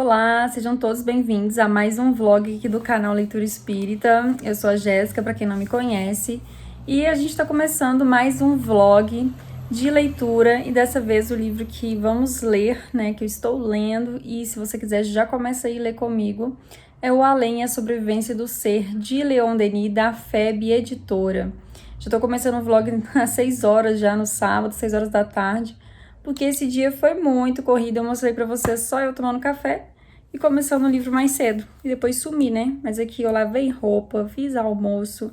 Olá, sejam todos bem-vindos a mais um vlog aqui do canal Leitura Espírita. Eu sou a Jéssica, para quem não me conhece, e a gente está começando mais um vlog de leitura, e dessa vez o livro que vamos ler, né, que eu estou lendo, e se você quiser já começa aí a ler comigo, é O Além e a Sobrevivência do Ser, de Leon Denis, da FEB Editora. Já estou começando o vlog às 6 horas já no sábado, 6 horas da tarde, porque esse dia foi muito corrido. Eu mostrei pra vocês só eu tomando café e começando o livro mais cedo. E depois sumi, né? Mas aqui eu lavei roupa, fiz almoço,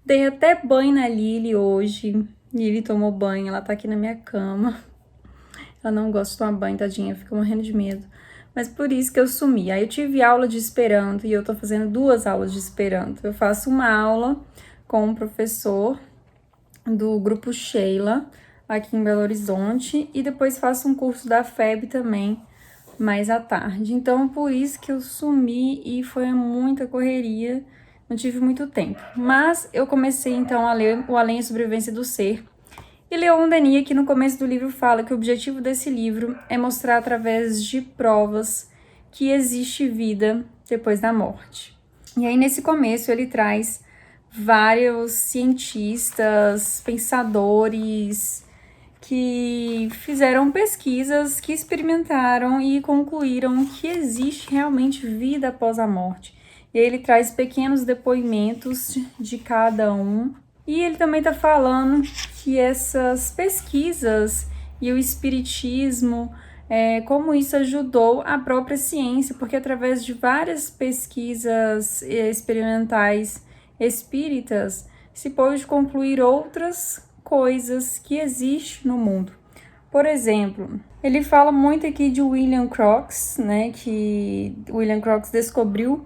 dei até banho na Lili hoje. Lili tomou banho, ela tá aqui na minha cama. Ela não gosta de tomar banho, tadinha, fica morrendo de medo. Mas por isso que eu sumi. Aí eu tive aula de Esperanto e eu tô fazendo 2 aulas de Esperanto. Eu faço uma aula com um professor do grupo Sheila, aqui em Belo Horizonte, e depois faço um curso da FEB também, mais à tarde. Então, por isso que eu sumi e foi muita correria, não tive muito tempo. Mas eu comecei, então, a ler O Além e a Sobrevivência do Ser. E Leon Denis, aqui no começo do livro, fala que o objetivo desse livro é mostrar através de provas que existe vida depois da morte. E aí, nesse começo, ele traz vários cientistas, pensadores que fizeram pesquisas, que experimentaram e concluíram que existe realmente vida após a morte. E ele traz pequenos depoimentos de cada um. E ele também está falando que essas pesquisas e o espiritismo, como isso ajudou a própria ciência, porque através de várias pesquisas experimentais espíritas, se pode concluir outras coisas que existem no mundo. Por exemplo, ele fala muito aqui de William Crookes, né, que William Crookes descobriu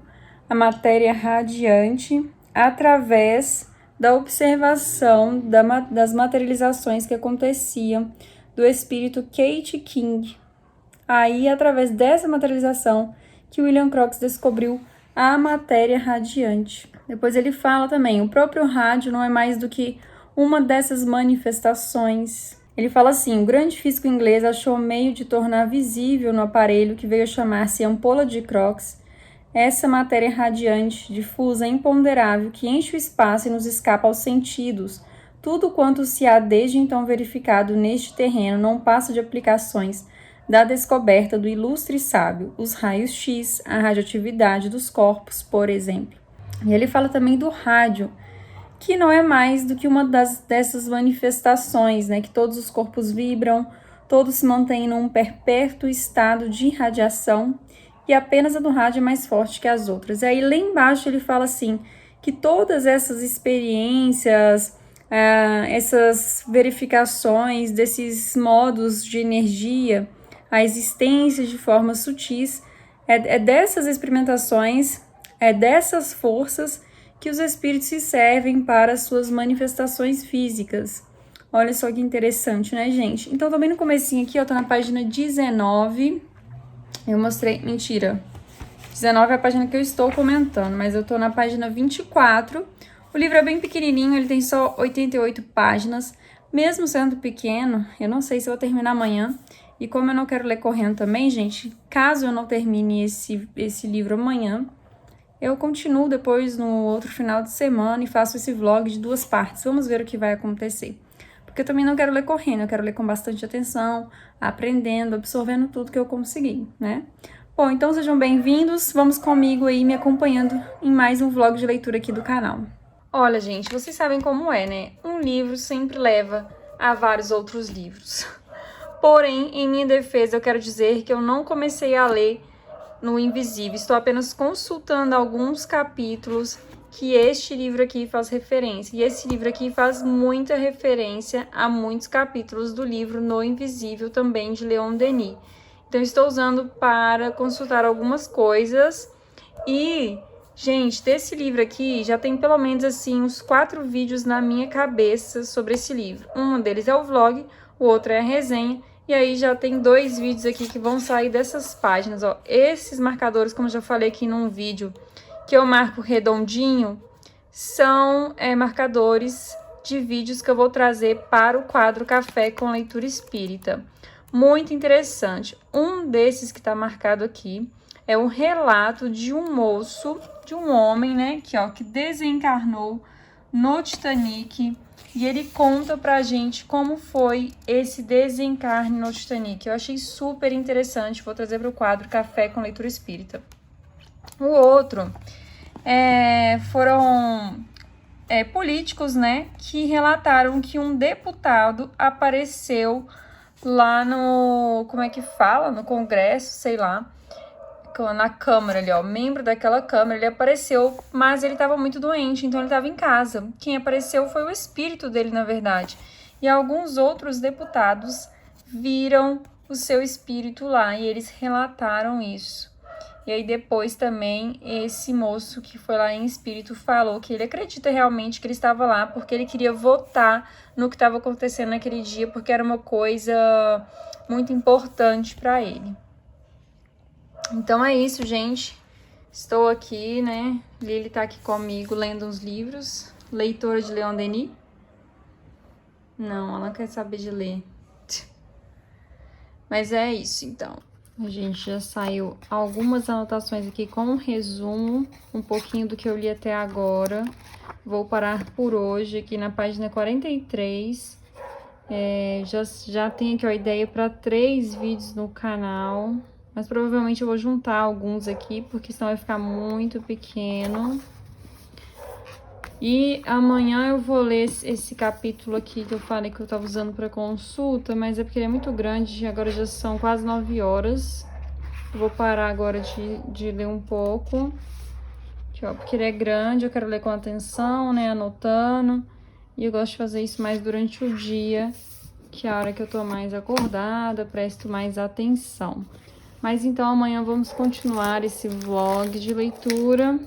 a matéria radiante através da observação das materializações que aconteciam do espírito Kate King. Aí, através dessa materialização, que William Crookes descobriu a matéria radiante. Depois ele fala também, o próprio rádio não é mais do que uma dessas manifestações. Ele fala assim, o grande físico inglês achou meio de tornar visível no aparelho que veio a chamar-se ampola de Crookes essa matéria radiante, difusa, imponderável, que enche o espaço e nos escapa aos sentidos. Tudo quanto se há desde então verificado neste terreno não passa de aplicações da descoberta do ilustre sábio, os raios X, a radioatividade dos corpos, por exemplo. E ele fala também do rádio, que não é mais do que uma dessas manifestações, né? Que todos os corpos vibram, todos se mantêm num perpétuo estado de radiação, e apenas a do rádio é mais forte que as outras. E aí lá embaixo ele fala assim, que todas essas experiências, essas verificações desses modos de energia, a existência de formas sutis, é dessas experimentações, é dessas forças que os espíritos se servem para suas manifestações físicas. Olha só que interessante, né, gente? Então, também no comecinho aqui, eu tô na página 19, eu mostrei, mentira, 19 é a página que eu estou comentando, mas eu tô na página 24, o livro é bem pequenininho, ele tem só 88 páginas, mesmo sendo pequeno, eu não sei se eu vou terminar amanhã, e como eu não quero ler correndo também, gente, caso eu não termine esse livro amanhã, eu continuo depois no outro final de semana e faço esse vlog de 2 partes. Vamos ver o que vai acontecer. Porque eu também não quero ler correndo, eu quero ler com bastante atenção, aprendendo, absorvendo tudo que eu conseguir, né? Bom, então sejam bem-vindos, vamos comigo aí me acompanhando em mais um vlog de leitura aqui do canal. Olha, gente, vocês sabem como é, né? Um livro sempre leva a vários outros livros. Porém, em minha defesa, eu quero dizer que eu não comecei a ler no Invisível, estou apenas consultando alguns capítulos que este livro aqui faz referência. E esse livro aqui faz muita referência a muitos capítulos do livro No Invisível, também de Leon Denis. Então, estou usando para consultar algumas coisas. E, gente, desse livro aqui, já tem pelo menos, assim, uns 4 vídeos na minha cabeça sobre esse livro. Um deles é o vlog, o outro é a resenha. E aí já tem 2 vídeos aqui que vão sair dessas páginas, ó. Esses marcadores, como eu já falei aqui num vídeo, que eu marco redondinho, são marcadores de vídeos que eu vou trazer para o quadro Café com Leitura Espírita. Muito interessante. Um desses que está marcado aqui É um relato de um moço, de um homem, né, que desencarnou no Titanic. E ele conta pra gente como foi esse desencarne no Titanic. Eu achei super interessante, vou trazer para o quadro Café com Leitura Espírita. O outro foram políticos, né, que relataram que um deputado apareceu lá no, como é que fala? No Congresso, sei lá, na Câmara ali, ó, membro daquela Câmara, ele apareceu, mas ele estava muito doente, então ele estava em casa. Quem apareceu foi o espírito dele, na verdade. E alguns outros deputados viram o seu espírito lá, e eles relataram isso. E aí depois também esse moço que foi lá em espírito falou que ele acredita realmente que ele estava lá porque ele queria votar no que estava acontecendo naquele dia, porque era uma coisa muito importante para ele. Então é isso, gente. Estou aqui, né? Lili tá aqui comigo lendo uns livros. Leitora de Leon Denis? Não, ela não quer saber de ler. Mas é isso, então. A gente já saiu algumas anotações aqui com um resumo, um pouquinho do que eu li até agora. Vou parar por hoje aqui na página 43. Já tenho aqui a ideia para 3 vídeos no canal. Mas provavelmente eu vou juntar alguns aqui, porque senão vai ficar muito pequeno. E amanhã eu vou ler esse capítulo aqui que eu falei que eu tava usando para consulta, mas é porque ele é muito grande, agora já são quase 9 horas. Eu vou parar agora de ler um pouco. Aqui, ó, porque ele é grande, eu quero ler com atenção, né, anotando. E eu gosto de fazer isso mais durante o dia, que é a hora que eu tô mais acordada, presto mais atenção. Mas então amanhã vamos continuar esse vlog de leitura.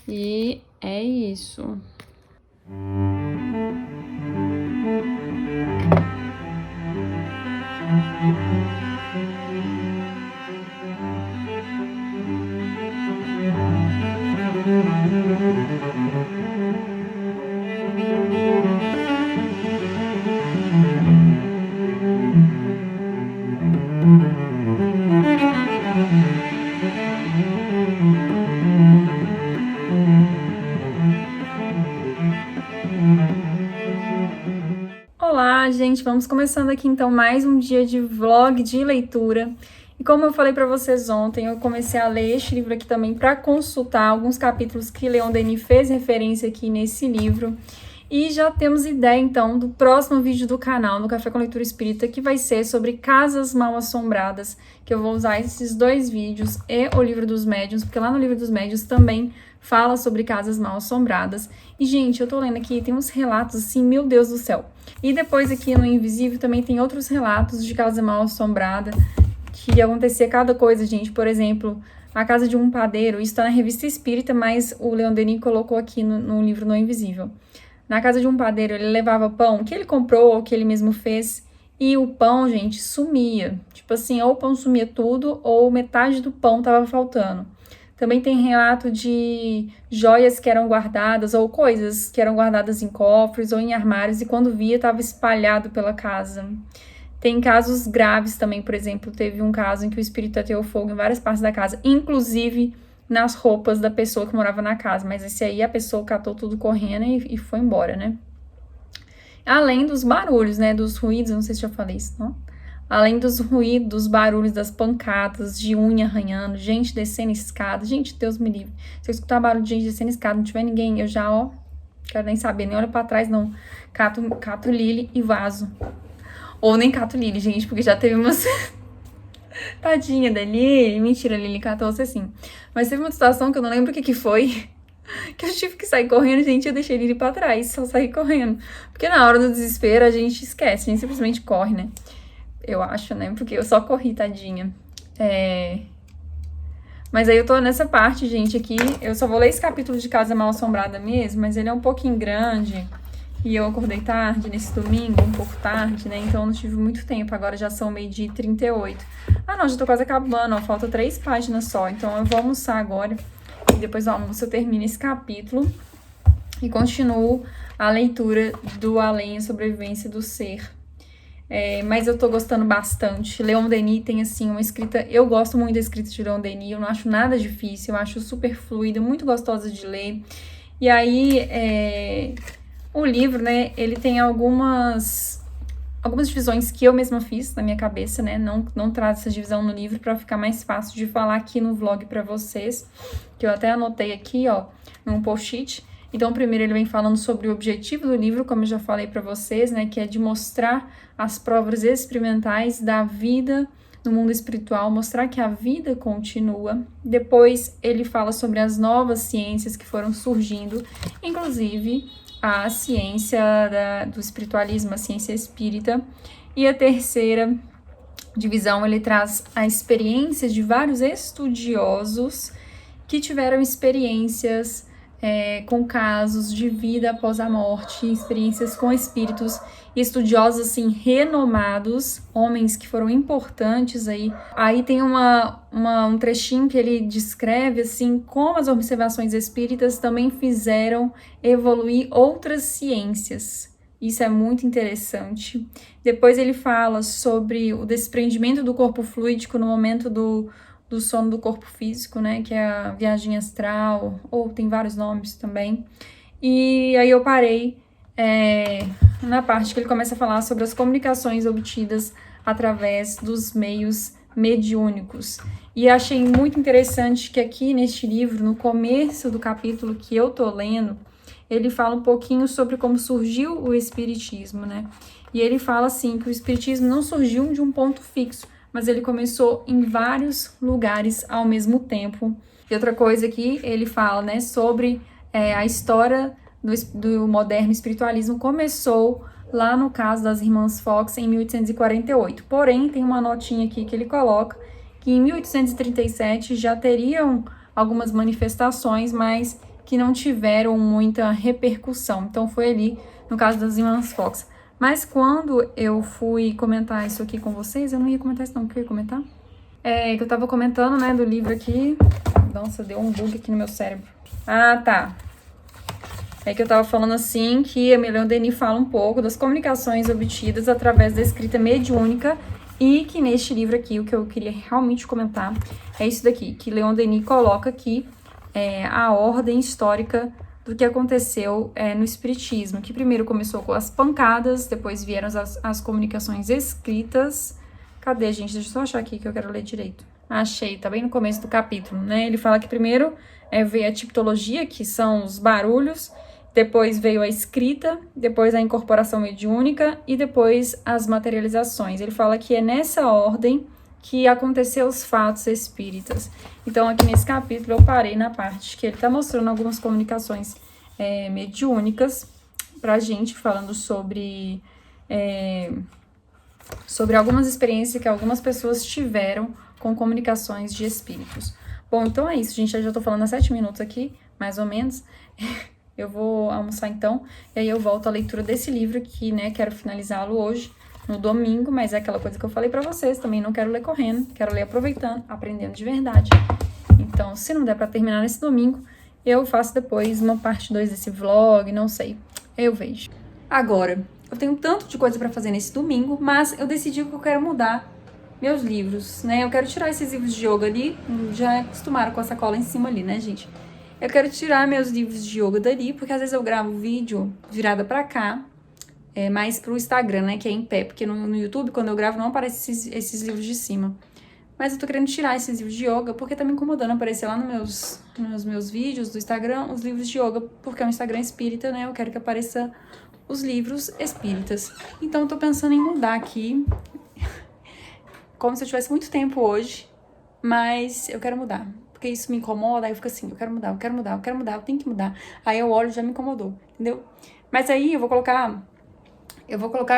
E é isso. Olá, gente, vamos começando aqui então mais um dia de vlog de leitura. E como eu falei para vocês ontem, eu comecei a ler este livro aqui também para consultar alguns capítulos que Leon Denis fez referência aqui nesse livro. E já temos ideia então do próximo vídeo do canal, no Café com Leitura Espírita, que vai ser sobre Casas Mal Assombradas, que eu vou usar esses 2 vídeos e o Livro dos Médiuns, porque lá no Livro dos Médiuns também fala sobre casas mal assombradas. E, gente, eu tô lendo aqui, tem uns relatos assim, meu Deus do céu. E depois aqui no Invisível também tem outros relatos de casa mal assombrada, que acontecia cada coisa, gente. Por exemplo, a casa de um padeiro, isso tá na Revista Espírita, mas o Leon Denis colocou aqui no livro No Invisível. Na casa de um padeiro, ele levava pão que ele comprou ou que ele mesmo fez, e o pão, gente, sumia. Tipo assim, ou o pão sumia tudo, ou metade do pão tava faltando. Também tem relato de joias que eram guardadas, ou coisas que eram guardadas em cofres ou em armários, e quando via, estava espalhado pela casa. Tem casos graves também, por exemplo, teve um caso em que o espírito ateou fogo em várias partes da casa, inclusive nas roupas da pessoa que morava na casa, mas esse aí a pessoa catou tudo correndo e foi embora, né? Além dos barulhos, né, dos ruídos, não sei se já falei isso, não? Além dos ruídos, dos barulhos, das pancadas, de unha arranhando, gente descendo escada, gente, Deus me livre. Se eu escutar barulho de gente descendo escada, não tiver ninguém, eu já, ó, quero nem saber, nem olho pra trás, não. Cato Lili e vazo. Ou nem cato Lili, gente, porque já teve umas... Tadinha da Lili, mentira, Lili catou-se assim. Mas teve uma situação que eu não lembro o que foi, que eu tive que sair correndo, gente, eu deixei Lili pra trás, só saí correndo. Porque na hora do desespero a gente esquece, a gente simplesmente corre, né? Eu acho, né? Porque eu só corri, tadinha. Mas aí eu tô nessa parte, gente, aqui. Eu só vou ler esse capítulo de Casa Mal Assombrada mesmo, mas ele é um pouquinho grande. E eu acordei tarde nesse domingo, um pouco tarde, né? Então eu não tive muito tempo. Agora já são 12h38. Ah, não, já tô quase acabando, ó. Falta 3 páginas só. Então eu vou almoçar agora. E depois do almoço eu termino esse capítulo. E continuo a leitura do Além, a Sobrevivência do Ser. mas eu tô gostando bastante. Leon Denis tem, assim, uma escrita... Eu gosto muito da escrita de Leon Denis, eu não acho nada difícil, eu acho super fluida, muito gostosa de ler. E aí, o livro, né, ele tem algumas divisões que eu mesma fiz na minha cabeça, né? Não trago essa divisão no livro para ficar mais fácil de falar aqui no vlog para vocês, que eu até anotei aqui, ó, num post-it. Então, primeiro ele vem falando sobre o objetivo do livro, como eu já falei para vocês, né, que é de mostrar as provas experimentais da vida no mundo espiritual, mostrar que a vida continua. Depois ele fala sobre as novas ciências que foram surgindo, inclusive a ciência do espiritualismo, a ciência espírita. E a terceira divisão, ele traz a experiência de vários estudiosos que tiveram experiências com casos de vida após a morte, experiências com espíritos, estudiosos, assim, renomados, homens que foram importantes aí. Aí tem um trechinho que ele descreve, assim, como as observações espíritas também fizeram evoluir outras ciências. Isso é muito interessante. Depois ele fala sobre o desprendimento do corpo fluídico no momento do sono do corpo físico, né, que é a viagem astral, ou tem vários nomes também. E aí eu parei na parte que ele começa a falar sobre as comunicações obtidas através dos meios mediúnicos. E achei muito interessante que aqui neste livro, no começo do capítulo que eu tô lendo, ele fala um pouquinho sobre como surgiu o espiritismo, né? E ele fala assim que o espiritismo não surgiu de um ponto fixo, mas ele começou em vários lugares ao mesmo tempo. E outra coisa aqui, ele fala, né, sobre a história do moderno espiritualismo começou lá no caso das irmãs Fox em 1848. Porém, tem uma notinha aqui que ele coloca que em 1837 já teriam algumas manifestações, mas que não tiveram muita repercussão. Então, foi ali no caso das irmãs Fox. Mas quando eu fui comentar isso aqui com vocês, eu não ia comentar isso não, que eu ia comentar? Que eu tava comentando, né, do livro aqui. Nossa, deu um bug aqui no meu cérebro. Ah, tá. É que eu tava falando assim, que a Leon Denis fala um pouco das comunicações obtidas através da escrita mediúnica e que neste livro aqui, o que eu queria realmente comentar é isso daqui, que Leon Denis coloca aqui a ordem histórica do que aconteceu no espiritismo, que primeiro começou com as pancadas, depois vieram as comunicações escritas. Cadê, gente? Deixa eu só achar aqui que eu quero ler direito. Achei, tá bem no começo do capítulo, né? Ele fala que primeiro veio a tipologia, que são os barulhos, depois veio a escrita, depois a incorporação mediúnica e depois as materializações. Ele fala que é nessa ordem que aconteceu os fatos espíritas. Então, aqui nesse capítulo, eu parei na parte que ele está mostrando algumas comunicações mediúnicas pra gente, falando sobre algumas experiências que algumas pessoas tiveram com comunicações de espíritos. Bom, então é isso, gente. Eu já tô falando há 7 minutos aqui, mais ou menos. Eu vou almoçar então, e aí eu volto à leitura desse livro aqui, né? Quero finalizá-lo hoje, no domingo, mas é aquela coisa que eu falei pra vocês, também não quero ler correndo, quero ler aproveitando, aprendendo de verdade. Então, se não der pra terminar nesse domingo, eu faço depois uma parte 2 desse vlog, não sei, eu vejo. Agora, eu tenho tanto de coisa pra fazer nesse domingo, mas eu decidi que eu quero mudar meus livros, né? Eu quero tirar esses livros de yoga ali, já acostumaram com a sacola em cima ali, né, gente? Eu quero tirar meus livros de yoga dali, porque às vezes eu gravo vídeo virada pra cá, mais pro Instagram, né, que é em pé, porque no YouTube, quando eu gravo, não aparecem esses livros de cima. Mas eu tô querendo tirar esses livros de yoga, porque tá me incomodando aparecer lá nos meus vídeos do Instagram, os livros de yoga, porque é um Instagram espírita, né, eu quero que apareça os livros espíritas. Então eu tô pensando em mudar aqui, como se eu tivesse muito tempo hoje, mas eu quero mudar. Porque isso me incomoda, aí eu fico assim, eu quero mudar, eu tenho que mudar. Aí eu olho e já me incomodou, entendeu? Mas aí eu vou colocar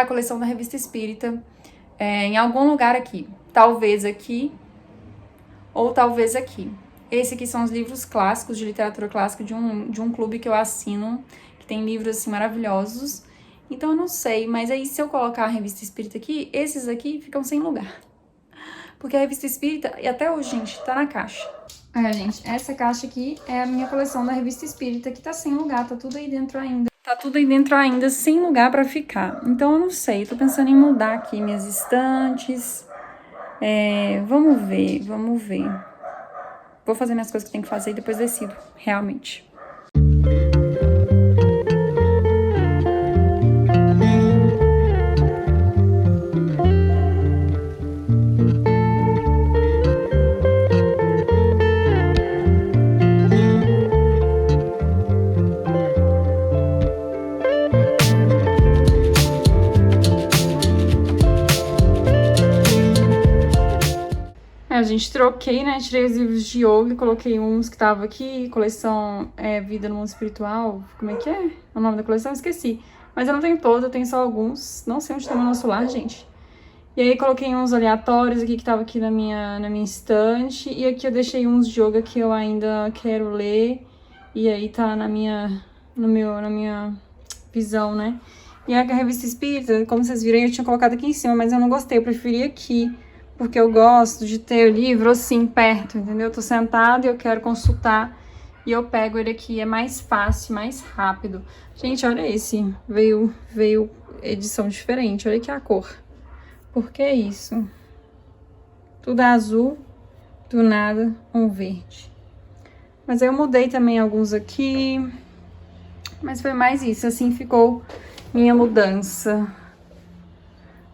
a coleção da Revista Espírita em algum lugar aqui. Talvez aqui, ou talvez aqui. Esse aqui são os livros clássicos, de literatura clássica, de um clube que eu assino, que tem livros assim maravilhosos. Então eu não sei, mas aí se eu colocar a Revista Espírita aqui, esses aqui ficam sem lugar. Porque a Revista Espírita, e até hoje, gente, tá na caixa. Gente, essa caixa aqui é a minha coleção da Revista Espírita, que tá sem lugar, tá tudo aí dentro ainda. Tá tudo aí dentro ainda, sem lugar pra ficar. Então eu não sei, tô pensando em mudar aqui minhas estantes. Vamos ver, vamos ver. Vou fazer minhas coisas que eu tenho que fazer e depois decido, realmente. A gente troquei, né? Tirei os livros de yoga e coloquei uns que tava aqui, coleção Vida no Mundo Espiritual. Como é que é? O nome da coleção? Esqueci. Mas eu não tenho todos, eu tenho só alguns. Não sei onde tá no nosso lar, gente. E aí coloquei uns aleatórios aqui que tava aqui na minha estante. E aqui eu deixei uns de yoga que eu ainda quero ler. E aí tá na minha visão, né? E a revista espírita, como vocês viram, eu tinha colocado aqui em cima, mas eu não gostei, eu preferi aqui. Porque eu gosto de ter o livro assim, perto, entendeu? Eu tô sentada e eu quero consultar e eu pego ele aqui, é mais fácil, mais rápido. Gente, olha esse, veio edição diferente, olha aqui a cor. Por que isso? Tudo azul, do nada, um verde. Mas aí eu mudei também alguns aqui, mas foi mais isso, assim ficou minha mudança.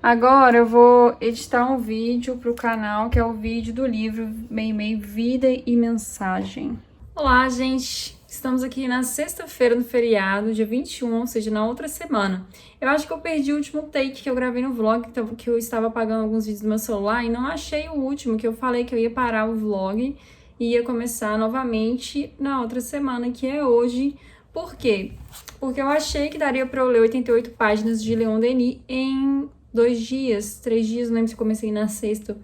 Agora eu vou editar um vídeo pro canal, que é o vídeo do livro Meimei Vida e Mensagem. Olá, gente! Estamos aqui na sexta-feira no feriado, dia 21, ou seja, na outra semana. Eu acho que eu perdi o último take que eu gravei no vlog, que eu estava apagando alguns vídeos do meu celular e não achei o último, que eu falei que eu ia parar o vlog e ia começar novamente na outra semana, que é hoje. Por quê? Porque eu achei que daria para eu ler 88 páginas de Leon Denis em 2 dias, 3 dias, não lembro se comecei na sexta,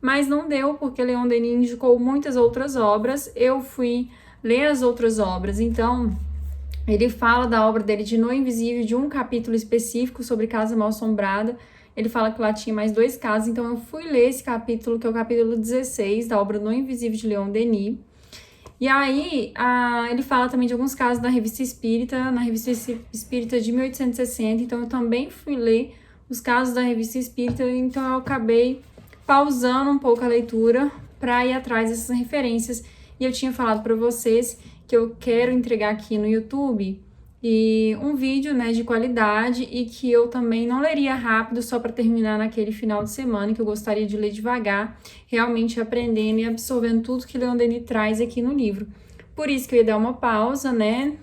mas não deu, porque Leon Denis indicou muitas outras obras, eu fui ler as outras obras, então ele fala da obra dele de No Invisível, de um capítulo específico sobre Casa Mal-Assombrada, ele fala que lá tinha mais 2 casos, então eu fui ler esse capítulo, que é o capítulo 16 da obra No Invisível de Leon Denis. E aí, ele fala também de alguns casos da Revista Espírita, na Revista Espírita de 1860, então eu também fui ler os casos da Revista Espírita, então eu acabei pausando um pouco a leitura para ir atrás dessas referências. E eu tinha falado para vocês que eu quero entregar aqui no YouTube um vídeo, né, de qualidade e que eu também não leria rápido só para terminar naquele final de semana, que eu gostaria de ler devagar, realmente aprendendo e absorvendo tudo que Leon Denis traz aqui no livro. Por isso que eu ia dar uma pausa, né,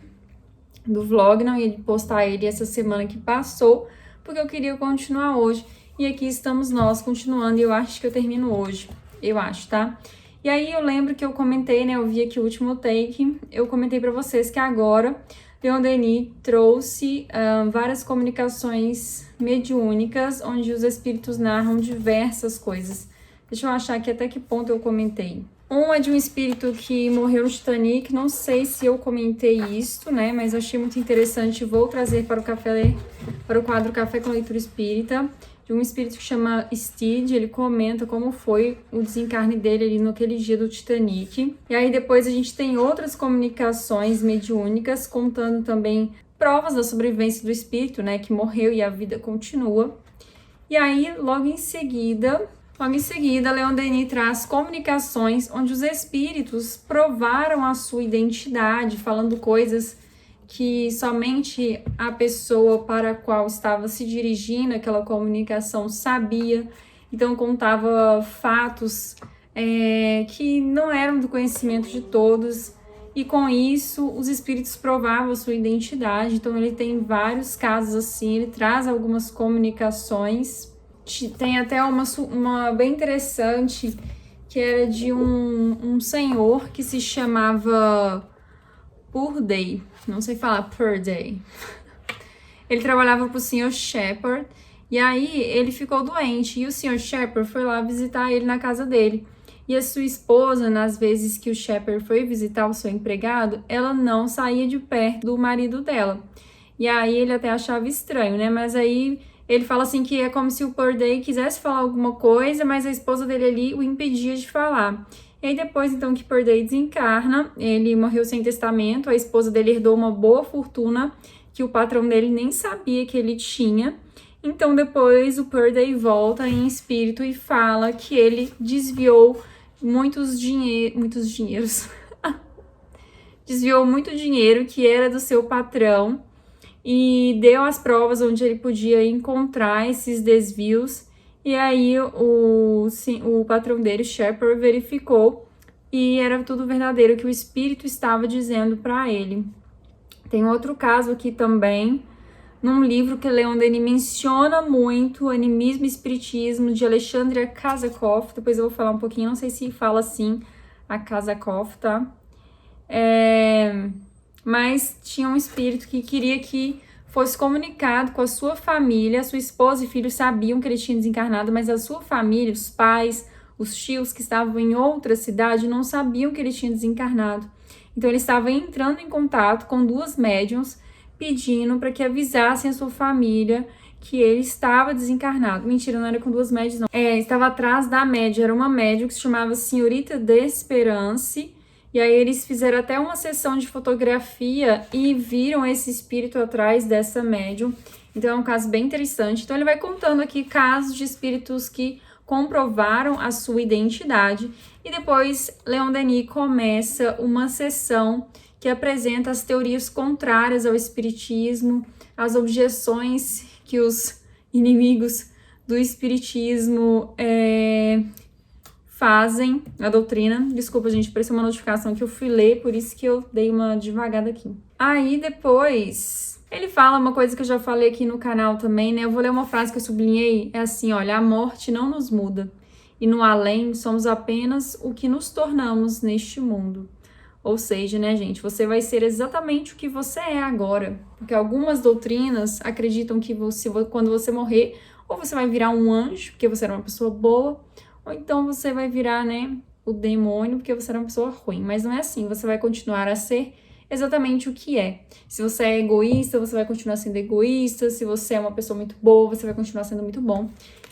do vlog, não ia postar ele essa semana que passou, porque eu queria continuar hoje. E aqui estamos nós continuando, e eu acho que eu termino hoje. Eu acho, tá? E aí eu lembro que eu comentei, né? Eu vi aqui o último take, eu comentei pra vocês que agora Leon Denis trouxe várias comunicações mediúnicas, onde os espíritos narram diversas coisas. Deixa eu achar aqui até que ponto eu comentei. Um é de um espírito que morreu no Titanic, não sei se eu comentei isso, né, mas achei muito interessante, vou trazer para o quadro Café com Leitura Espírita, de um espírito que chama Steed, ele comenta como foi o desencarne dele ali naquele dia do Titanic. E aí depois a gente tem outras comunicações mediúnicas, contando também provas da sobrevivência do espírito, né, que morreu e a vida continua. E aí, logo em seguida, Leon Denis traz comunicações onde os espíritos provaram a sua identidade, falando coisas que somente a pessoa para a qual estava se dirigindo aquela comunicação sabia. Então, contava fatos que não eram do conhecimento de todos. E com isso, os espíritos provavam a sua identidade. Então, ele tem vários casos assim, ele traz algumas comunicações. Tem até uma bem interessante, que era de um senhor que se chamava Purday, não sei falar Purday. Ele trabalhava para o Sr. Shepard, e aí ele ficou doente, e o Sr. Shepard foi lá visitar ele na casa dele. E a sua esposa, nas vezes que o Shepard foi visitar o seu empregado, ela não saía de perto do marido dela. E aí ele até achava estranho, né? Mas aí ele fala assim que é como se o Purday quisesse falar alguma coisa, mas a esposa dele ali o impedia de falar. E aí depois, então, que Purday desencarna, ele morreu sem testamento, a esposa dele herdou uma boa fortuna, que o patrão dele nem sabia que ele tinha. Então depois o Purdy volta em espírito e fala que ele desviou muitos dinheiros. Desviou muito dinheiro que era do seu patrão e deu as provas onde ele podia encontrar esses desvios. E aí o patrão dele, Shepard, verificou e era tudo verdadeiro que o espírito estava dizendo para ele. Tem outro caso aqui também, num livro que Leon Denis menciona muito, o Animismo e Espiritismo, de Alexandria Kazakov. Depois eu vou falar um pouquinho, não sei se fala assim, a Kazakov, tá? Mas tinha um espírito que queria que fosse comunicado com a sua família. Sua esposa e filhos sabiam que ele tinha desencarnado, mas a sua família, os pais, os tios que estavam em outra cidade não sabiam que ele tinha desencarnado. Então ele estava entrando em contato com 2 médiuns pedindo para que avisassem a sua família que ele estava desencarnado. Mentira, não era com 2 médiuns, não. Estava atrás da média, era uma médium que se chamava Senhorita Desperance. E aí eles fizeram até uma sessão de fotografia e viram esse espírito atrás dessa médium. Então é um caso bem interessante. Então ele vai contando aqui casos de espíritos que comprovaram a sua identidade. E depois Leon Denis começa uma sessão que apresenta as teorias contrárias ao espiritismo, as objeções que os inimigos do espiritismo fazem a doutrina. Desculpa, gente, apareceu uma notificação que eu fui ler, por isso que eu dei uma devagada aqui. Aí depois ele fala uma coisa que eu já falei aqui no canal também, né? Eu vou ler uma frase que eu sublinhei, é assim, olha: a morte não nos muda, e no além somos apenas o que nos tornamos neste mundo. Ou seja, né, gente, você vai ser exatamente o que você é agora, porque algumas doutrinas acreditam que quando você morrer, ou você vai virar um anjo, porque você era uma pessoa boa, ou então você vai virar, né, o demônio, porque você era uma pessoa ruim. Mas não é assim, você vai continuar a ser exatamente o que é. Se você é egoísta, você vai continuar sendo egoísta. Se você é uma pessoa muito boa, você vai continuar sendo muito bom.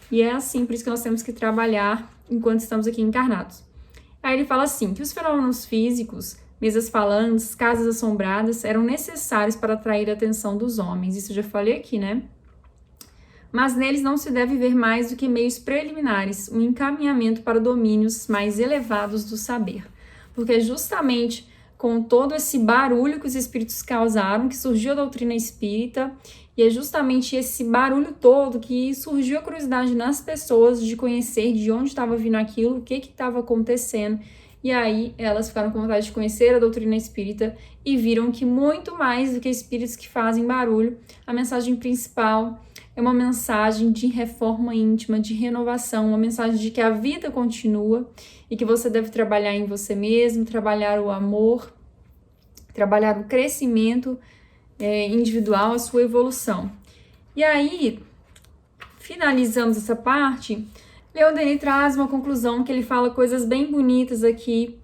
E é assim, por isso que nós temos que trabalhar enquanto estamos aqui encarnados. Aí ele fala assim, que os fenômenos físicos, mesas falantes, casas assombradas, eram necessários para atrair a atenção dos homens. Isso eu já falei aqui, né? Mas neles não se deve ver mais do que meios preliminares, um encaminhamento para domínios mais elevados do saber. Porque é justamente com todo esse barulho que os espíritos causaram que surgiu a doutrina espírita, e é justamente esse barulho todo que surgiu a curiosidade nas pessoas de conhecer de onde estava vindo aquilo, o que estava acontecendo, e aí elas ficaram com vontade de conhecer a doutrina espírita e viram que muito mais do que espíritos que fazem barulho, a mensagem principal é uma mensagem de reforma íntima, de renovação, uma mensagem de que a vida continua e que você deve trabalhar em você mesmo, trabalhar o amor, trabalhar o crescimento individual, a sua evolução. E aí, finalizamos essa parte, Leon Denis traz uma conclusão que ele fala coisas bem bonitas aqui.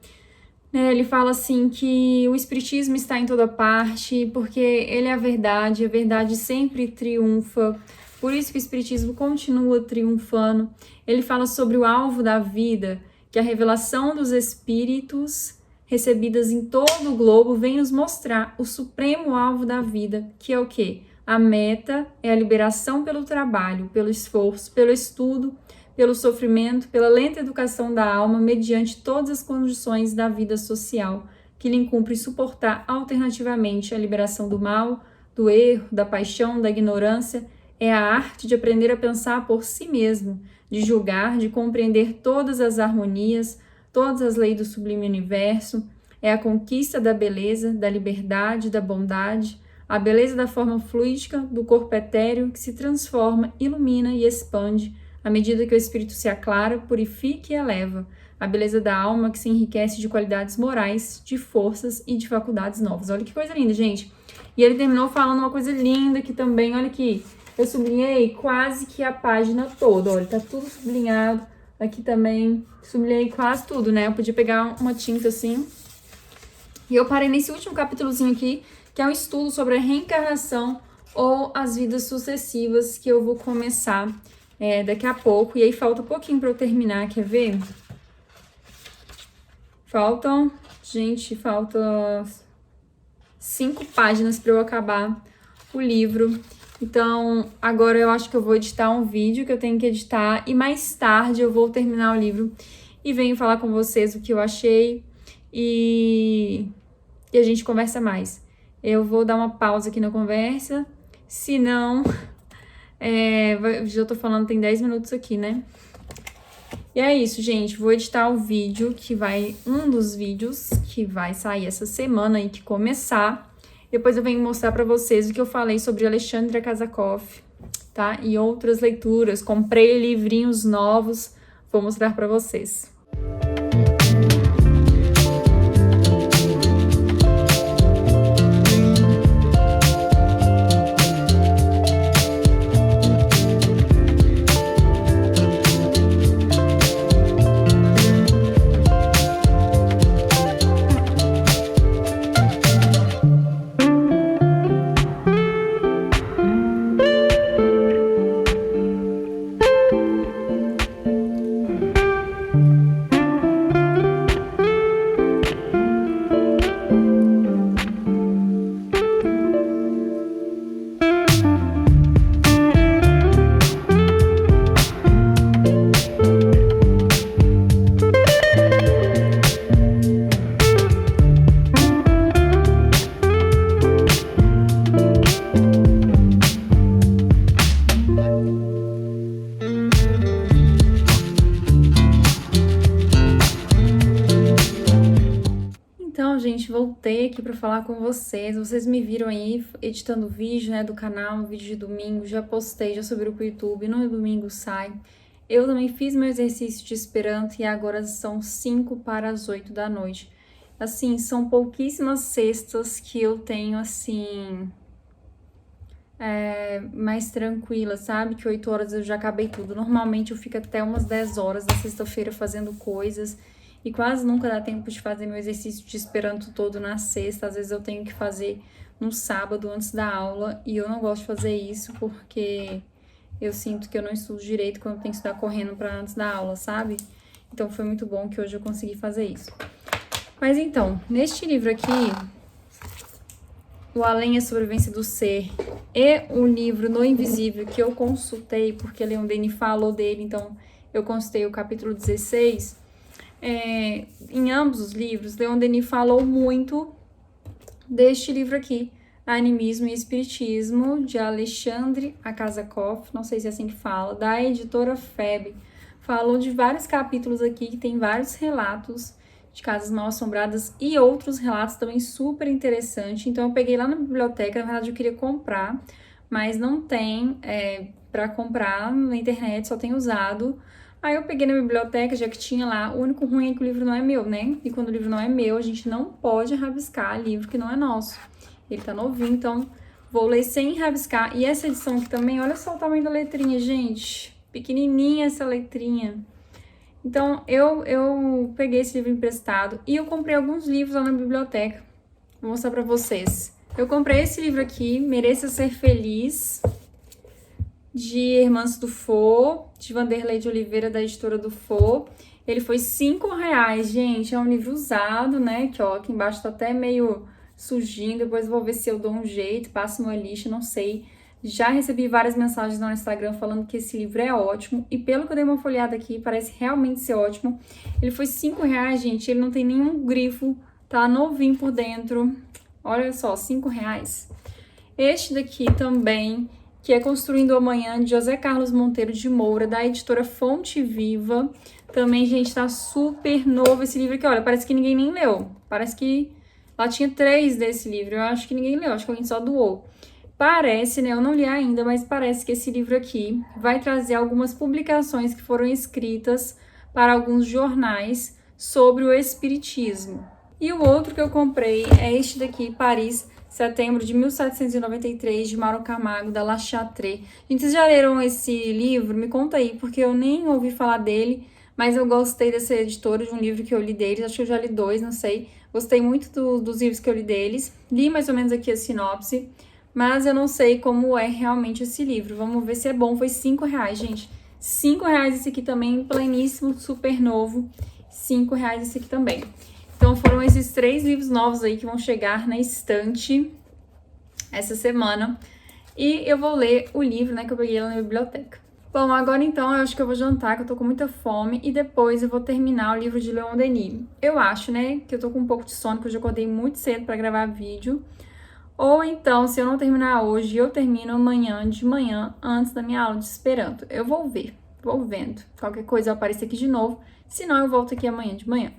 Ele fala assim que o espiritismo está em toda parte, porque ele é a verdade sempre triunfa. Por isso que o espiritismo continua triunfando. Ele fala sobre o alvo da vida, que a revelação dos espíritos recebidas em todo o globo vem nos mostrar o supremo alvo da vida, que é o quê? A meta é a liberação pelo trabalho, pelo esforço, pelo estudo, pelo sofrimento, pela lenta educação da alma, mediante todas as condições da vida social, que lhe incumpre suportar alternativamente a liberação do mal, do erro, da paixão, da ignorância. É a arte de aprender a pensar por si mesmo, de julgar, de compreender todas as harmonias, todas as leis do sublime universo. É a conquista da beleza, da liberdade, da bondade, a beleza da forma fluídica do corpo etéreo que se transforma, ilumina e expande à medida que o espírito se aclara, purifica e eleva, a beleza da alma que se enriquece de qualidades morais, de forças e de faculdades novas. Olha que coisa linda, gente. E ele terminou falando uma coisa linda aqui também, olha aqui. Eu sublinhei quase que a página toda, olha, tá tudo sublinhado. Aqui também sublinhei quase tudo, né? Eu podia pegar uma tinta assim. E eu parei nesse último capítulozinho aqui, que é um estudo sobre a reencarnação ou as vidas sucessivas, que eu vou começar daqui a pouco. E aí falta um pouquinho para eu terminar, quer ver? Falta 5 páginas para eu acabar o livro. Então, agora eu acho que eu vou editar um vídeo que eu tenho que editar e mais tarde eu vou terminar o livro e venho falar com vocês o que eu achei e a gente conversa mais. Eu vou dar uma pausa aqui na conversa, senão, já tô falando, tem 10 minutos aqui, né? E é isso, gente, vou editar o vídeo um dos vídeos que vai sair essa semana e que começar. Depois eu venho mostrar pra vocês o que eu falei sobre Alexandre Kazakov, tá? E outras leituras, comprei livrinhos novos, vou mostrar pra vocês. Então, gente, voltei aqui para falar com vocês. Vocês me viram aí editando vídeo, né, do canal, um vídeo de domingo. Já postei, já subi pro YouTube, no domingo sai. Eu também fiz meu exercício de Esperanto e agora são 5 para as 8 da noite. Assim, são pouquíssimas sextas que eu tenho, assim, mais tranquila, sabe? Que 8 horas eu já acabei tudo. Normalmente eu fico até umas 10 horas da sexta-feira fazendo coisas. E quase nunca dá tempo de fazer meu exercício de Esperanto todo na sexta. Às vezes eu tenho que fazer no sábado antes da aula. E eu não gosto de fazer isso porque eu sinto que eu não estudo direito quando eu tenho que estudar correndo para antes da aula, sabe? Então foi muito bom que hoje eu consegui fazer isso. Mas então, neste livro aqui, O Além e a Sobrevivência do Ser, e o livro No Invisível, que eu consultei, porque Leon Denis falou dele, então eu consultei o capítulo 16... em ambos os livros, Leon Denis falou muito deste livro aqui, Animismo e Espiritismo, de Alexandre Kazakov, não sei se é assim que fala, da editora FEB. Falou de vários capítulos aqui, que tem vários relatos de casas mal assombradas e outros relatos também super interessantes. Então eu peguei lá na biblioteca, na verdade eu queria comprar, mas não tem para comprar na internet, só tem usado. Aí eu peguei na biblioteca, já que tinha lá, o único ruim é que o livro não é meu, né? E quando o livro não é meu, a gente não pode rabiscar livro que não é nosso. Ele tá novinho, então vou ler sem rabiscar. E essa edição aqui também, olha só o tamanho da letrinha, gente. Pequenininha essa letrinha. Então, eu peguei esse livro emprestado e eu comprei alguns livros lá na biblioteca. Vou mostrar pra vocês. Eu comprei esse livro aqui, Mereça Ser Feliz, de Irmãs Dufaux, de Vanderlei de Oliveira, da editora Dufaux. Ele foi R$5, gente. É um livro usado, né? Que, ó, aqui embaixo tá até meio sujinho. Depois vou ver se eu dou um jeito, passo uma lixa, não sei. Já recebi várias mensagens no Instagram falando que esse livro é ótimo. E pelo que eu dei uma folhada aqui, parece realmente ser ótimo. Ele foi R$5, gente. Ele não tem nenhum grifo, tá novinho por dentro. Olha só, R$5. Este daqui também, que é Construindo o Amanhã, de José Carlos Monteiro de Moura, da editora Fonte Viva. Também, gente, tá super novo esse livro aqui. Olha, parece que ninguém nem leu. Parece que lá tinha 3 desse livro. Eu acho que ninguém leu, acho que alguém só doou. Parece, né? Eu não li ainda, mas parece que esse livro aqui vai trazer algumas publicações que foram escritas para alguns jornais sobre o espiritismo. E o outro que eu comprei é este daqui, Paris, Setembro de 1793, de Mauro Camargo, da La Châtre. Gente, vocês já leram esse livro? Me conta aí, porque eu nem ouvi falar dele, mas eu gostei dessa editora, de um livro que eu li deles. Acho que eu já li 2, não sei. Gostei muito dos livros que eu li deles. Li mais ou menos aqui a sinopse, mas eu não sei como é realmente esse livro. Vamos ver se é bom. Foi R$5, gente. R$5 esse aqui também, pleníssimo, super novo. R$5 esse aqui também. Então foram esses 3 livros novos aí que vão chegar na estante essa semana. E eu vou ler o livro, né, que eu peguei lá na biblioteca. Bom, agora então eu acho que eu vou jantar, que eu tô com muita fome, e depois eu vou terminar o livro de Leon Denis. Eu acho, né, que eu tô com um pouco de sono, porque eu já acordei muito cedo pra gravar vídeo. Ou então, se eu não terminar hoje, eu termino amanhã de manhã, antes da minha aula de Esperanto. Eu vou ver, vou vendo. Qualquer coisa eu apareço aqui de novo, senão eu volto aqui amanhã de manhã.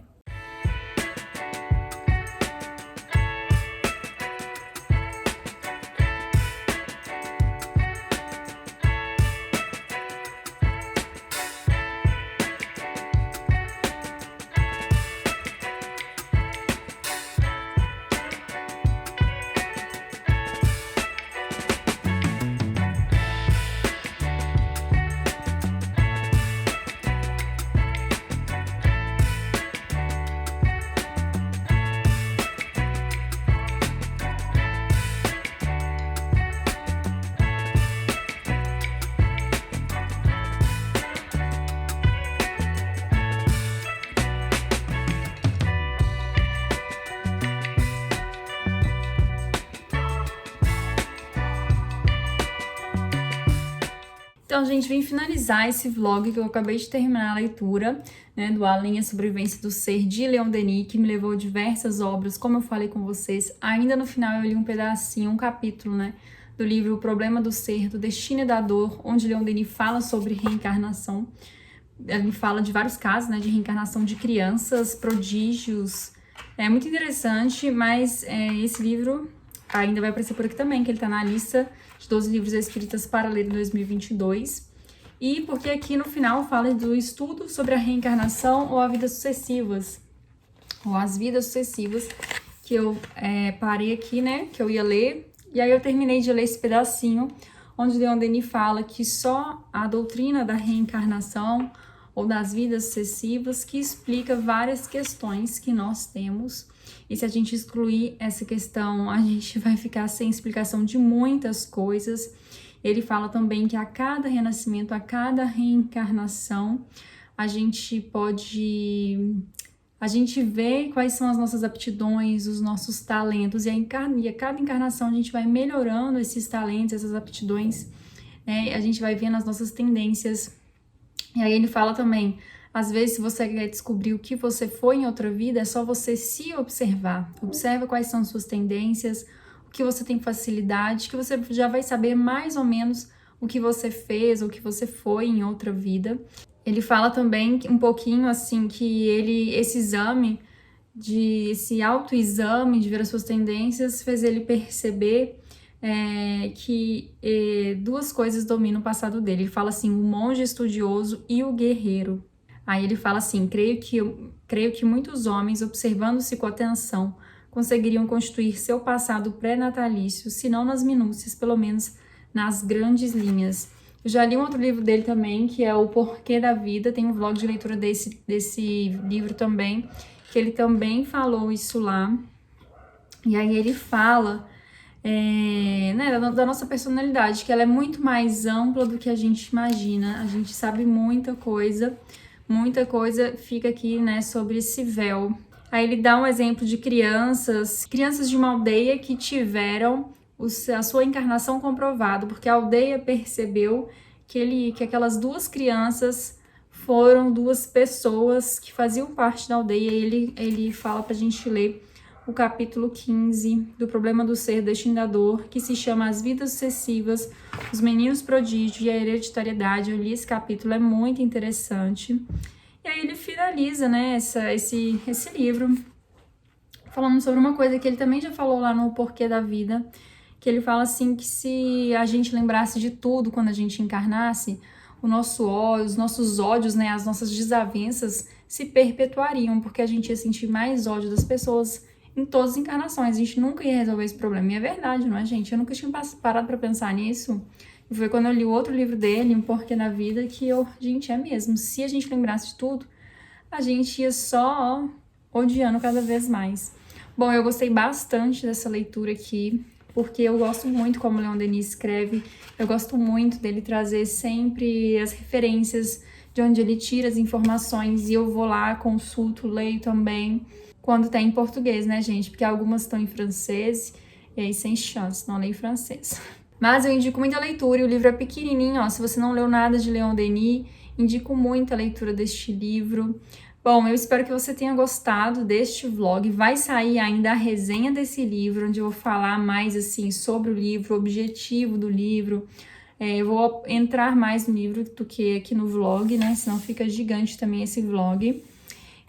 Então, gente, vim finalizar esse vlog que eu acabei de terminar a leitura, né, do Além a Sobrevivência do Ser, de Leon Denis, que me levou a diversas obras, como eu falei com vocês. Ainda no final eu li um pedacinho, um capítulo, né, do livro O Problema do Ser, do Destino e da Dor, onde Leon Denis fala sobre reencarnação. Ele fala de vários casos, né, de reencarnação de crianças, prodígios. É muito interessante, mas esse livro ainda vai aparecer por aqui também, que ele tá na lista de 12 livros espíritas para ler em 2022. E porque aqui no final fala do estudo sobre a reencarnação ou as vidas sucessivas, que eu parei aqui, né, que eu ia ler. E aí eu terminei de ler esse pedacinho, onde Leon Denis fala que só a doutrina da reencarnação ou das vidas sucessivas que explica várias questões que nós temos. E se a gente excluir essa questão, a gente vai ficar sem explicação de muitas coisas. Ele fala também que a cada renascimento, a cada reencarnação, a gente vê quais são as nossas aptidões, os nossos talentos, e a cada encarnação a gente vai melhorando esses talentos, essas aptidões, né? A gente vai vendo as nossas tendências. E aí ele fala também, às vezes, se você quer descobrir o que você foi em outra vida, é só você se observar. Observa quais são suas tendências, o que você tem facilidade, que você já vai saber mais ou menos o que você fez ou o que você foi em outra vida. Ele fala também um pouquinho assim que esse autoexame de ver as suas tendências fez ele perceber que duas coisas dominam o passado dele. Ele fala assim, o monge estudioso e o guerreiro. Aí ele fala assim, creio que muitos homens, observando-se com atenção, conseguiriam constituir seu passado pré-natalício, se não nas minúcias, pelo menos nas grandes linhas. Eu já li um outro livro dele também, que é O Porquê da Vida, tem um vlog de leitura desse livro também, que ele também falou isso lá. E aí ele fala né, da nossa personalidade, que ela é muito mais ampla do que a gente imagina. A gente sabe muita coisa fica aqui, né, sobre esse véu. Aí ele dá um exemplo de crianças de uma aldeia que tiveram a sua encarnação comprovada, porque a aldeia percebeu que aquelas duas crianças foram duas pessoas que faziam parte da aldeia. E ele fala pra gente ler o capítulo 15 do Problema do Ser, Destino da Dor, que se chama As Vidas Sucessivas, os Meninos Prodígio e a Hereditariedade. Eu li esse capítulo, é muito interessante. E aí ele finaliza, né, esse livro falando sobre uma coisa que ele também já falou lá no Porquê da Vida, que ele fala assim que se a gente lembrasse de tudo quando a gente encarnasse, os nossos ódios, né, as nossas desavenças se perpetuariam, porque a gente ia sentir mais ódio das pessoas em todas as encarnações. A gente nunca ia resolver esse problema. E é verdade, não é, gente? Eu nunca tinha parado pra pensar nisso. E foi quando eu li o outro livro dele, Um Porquê da Vida, que gente, é mesmo. Se a gente lembrasse de tudo, a gente ia só odiando cada vez mais. Bom, eu gostei bastante dessa leitura aqui, porque eu gosto muito como Leon Denis escreve. Eu gosto muito dele trazer sempre as referências de onde ele tira as informações, e eu vou lá, consulto, leio também, quando tá em português, né, gente? Porque algumas estão em francês, e aí sem chance, não leio francês. Mas eu indico muita leitura e o livro é pequenininho, ó. Se você não leu nada de Leon Denis, indico muito a leitura deste livro. Bom, eu espero que você tenha gostado deste vlog. Vai sair ainda a resenha desse livro, onde eu vou falar mais assim sobre o livro, o objetivo do livro. Eu vou entrar mais no livro do que aqui no vlog, né? Senão fica gigante também esse vlog.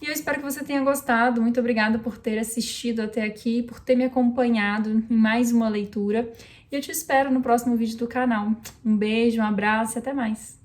E eu espero que você tenha gostado. Muito obrigada por ter assistido até aqui, por ter me acompanhado em mais uma leitura. E eu te espero no próximo vídeo do canal. Um beijo, um abraço e até mais!